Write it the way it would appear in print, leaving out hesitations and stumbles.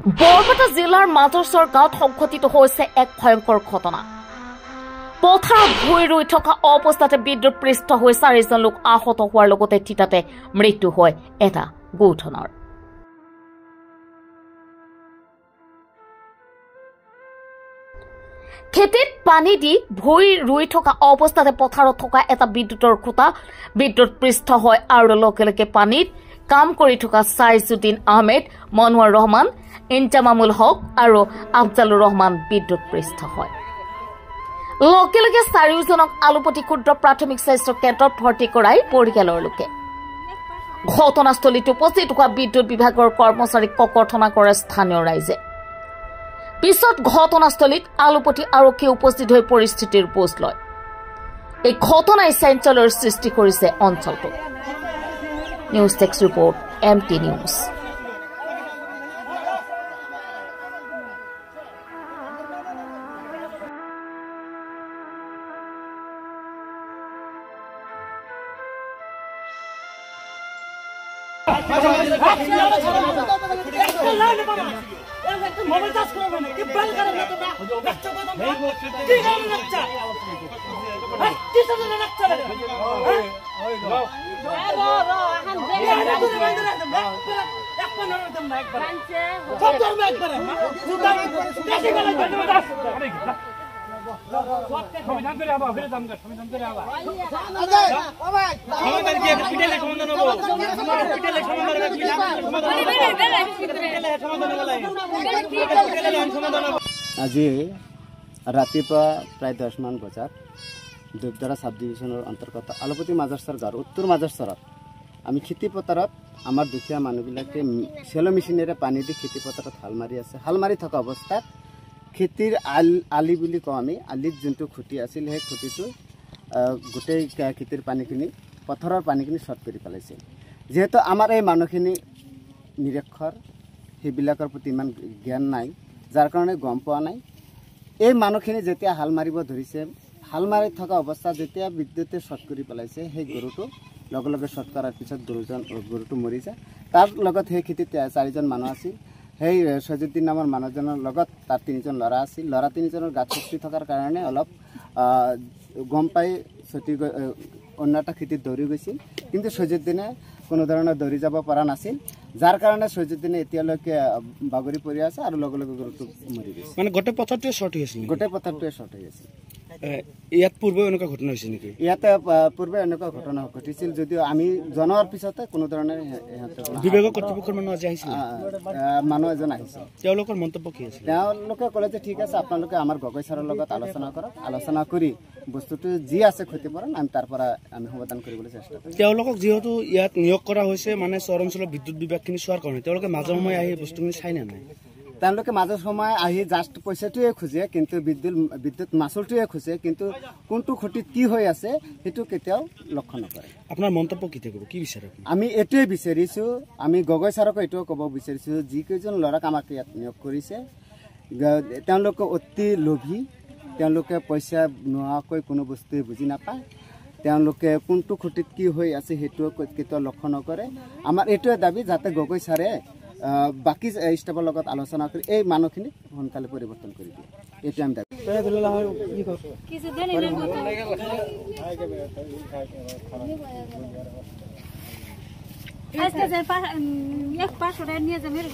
বৰপেটা জিলাৰ মাজৰচৰ গাঁৱত সংঘটিত হৈছে এক ভয়ংকৰ ঘটনা। পথাৰত ভুই ৰুই থকা অৱস্থাতে বিদ্যুৎপৃষ্ট হৈ 4জন লোক আহত হোৱাৰ লগতে থিতাতে মৃত্যু হয় এটা গৌধনৰ। খেতিত পানী দি ভুই ৰুই থকা অৱস্থাতে পথাৰত থকা এটা বিদ্যুতৰ খুঁটা বিদ্যুৎপৃষ্ট হয় আৰু লগে লগে পানীত কাম কৰি থকা সাইজুদ্দিন আহমেদ, মনোৱাৰ ৰহমান, ইনজামামুল হক আৰু আফজালুৰ ৰহমান বিদ্যুৎপৃষ্ট হয়। লগে লগে 4জনক আলুপতি ক্ষুদ্ৰ প্ৰাথমিক স্বাস্থ্য কেন্দ্ৰত ভৰ্তি কৰাই পৰিয়ালৰ লোকে। ঘটনাস্থলীত উপস্থিত হোৱা বিদ্যুৎ বিভাগৰ কৰ্মচাৰীক ককৰ্থনা কৰে স্থানীয় ৰাইজে। পিছত ঘটনাস্থলীত আলুপতি আৰক্ষী উপস্থিত হৈ পৰিস্থিতিৰ বুজ লয়। এই ঘটনাই চাঞ্চল্যৰ সৃষ্টি কৰিছে অঞ্চলটোত। News text report MT news. Mobile charge करो मैंने कि बंद करे ना तो बच्चा को तो नहीं बोलते ठीक है बच्चा है किस तरह से रखता है ओए रो हम देख तू बंद रह दम एक पर नर दम एक बार सब दर में एक बार तू कैसे गलत बता संविधान করে আবা ফিরে দাম কর সংবিধান করে আবা আজয় বাবা সংবিধান কি পিটেলে সমাধান হবো পিটেলে সমাধান হবে আজি ৰাতিপুৱা প্ৰায় 10 মান বজাত দুবদাৰা সাব ডিভিজনৰ অন্তৰ্গত আলুপতি মাজৰচৰ গাঁৱৰ উত্তৰ মাজৰচৰত আমি খেতি পথাৰত আমাৰ দুখীয়া মানুহবিলাকে চেলো মেচিনেৰে পানী দি খেতি পথাৰত হাল মাৰি আছে। হাল মাৰি থকা অৱস্থাত খেতিৰ আলি বুলি কওঁ আমি, আলিত যোনটো খুঁটি আছিল সেই খুঁটিটো গোটেই খেতিৰ পানীখিনি পথাৰৰ পানীখিনি শ্বৰ্ট কৰি পেলাইছে। যিহেতু আমাৰ এই মানুহখিনি নিৰক্ষৰ, সেইবিলাকৰ প্ৰতি ইমান জ্ঞান নাই, যাৰ কাৰণে গম পোৱা নাই। এই মানুহখিনি যেতিয়া হাল মাৰিব ধৰিছে, হাল মাৰি থকা অৱস্থাত যেতিয়া বিদ্যুতে শ্বৰ্ট কৰি পেলাইছে, সেই গৰুটো লগে লগে শ্বৰ্ট কৰাৰ পিছত গৰুটো মৰি যায়। তাৰ লগত সেই খেতিত 4জন মানুহ আছিল। সেই সৈজুদ্দিন নামৰ মানুহজনৰ লগত তাৰ 3জন ল'ৰা আছিল। ল'ৰা 3জনৰ গাত শক্তি থকাৰ কাৰণে অলপ গম পাই ছুটি অন্য এটা খেতিত দৌৰি গৈছিল, কিন্তু সৈজুদ্দিনে কোনো ধৰণৰ দৌৰি যাব পৰা নাছিল, যাৰ কাৰণে সৈজুদ্দিনে এতিয়ালৈকে বাগৰি পৰি আছে আৰু লগে লগে গৰুটো মৰি গৈছে। মানে গোটেই পথাৰটোৱে শ্বৰ্ট হৈ আছিল, গোটেই পথাৰটোৱে শ্বৰ্ট হৈ আছিল। ইয়াত পূৰ্বে এনেকুৱা ঘটনা হৈছে নেকি? ইয়াতে পূৰ্বে এনেকুৱা ঘটনা ঘটিছিল, যদিও আমি জনোৱাৰ পিছতে কোনো ধৰণৰ বিভাগৰ কৰ্তৃপক্ষৰ মানুহ আজি আহিছিল, মানুহ এজন আহিছিল। তেওঁলোকৰ মন্তব্য কি আছিল? তেওঁলোকে ক'লে যে ঠিক আছে, আপোনালোকে আমাৰ গগৈ ছাৰৰ লগত আলোচনা কৰক, আলোচনা কৰি বস্তুটো যি আছে ক্ষতিপূৰণ আমি তাৰ পৰা আমি সমাধান কৰিবলৈ চেষ্টা কৰিম। তেওঁলোকক যিহেতু ইয়াত নিয়োগ কৰা হৈছে মানে চহৰ অঞ্চলৰ বিদ্যুৎ বিভাগখিনি চোৱাৰ কাৰণে, তেওঁলোকে মাজে সময়ে আহি বস্তুখিনি চাই নে নাই? তেওঁলোকে মাজে সময় আহি জাষ্ট পইচাটোৱে খোজে, কিন্তু বিদ্যুৎ মাচুলটোৱে খোজে, কিন্তু কোনটো খুঁটিত কি হৈ আছে সেইটো কেতিয়াও লক্ষ্য নকৰে। আপোনাৰ মন্তব্য কি থাকিব, কি বিচাৰে? আমি এইটোৱে বিচাৰিছোঁ, আমি গগৈ ছাৰকো এইটোও ক'ব বিচাৰিছোঁ, যিকেইজন ল'ৰাক আমাক ইয়াত নিয়োগ কৰিছে তেওঁলোকে অতি লোভী, তেওঁলোকে পইচা নোহোৱাকৈ কোনো বস্তুৱে বুজি নাপায়, তেওঁলোকে কোনটো খুঁটিত কি হৈ আছে সেইটো কেতিয়াও লক্ষ্য নকৰে। আমাৰ এইটোৱে দাবী যাতে গগৈ ছাৰে বাকী ষ্টাফৰ লগত আলোচনা কৰি এই মানুহখিনি সোনকালে পৰিৱৰ্তন কৰি দিয়ে, এইটো আমি দাবী। एक पास निये जमीर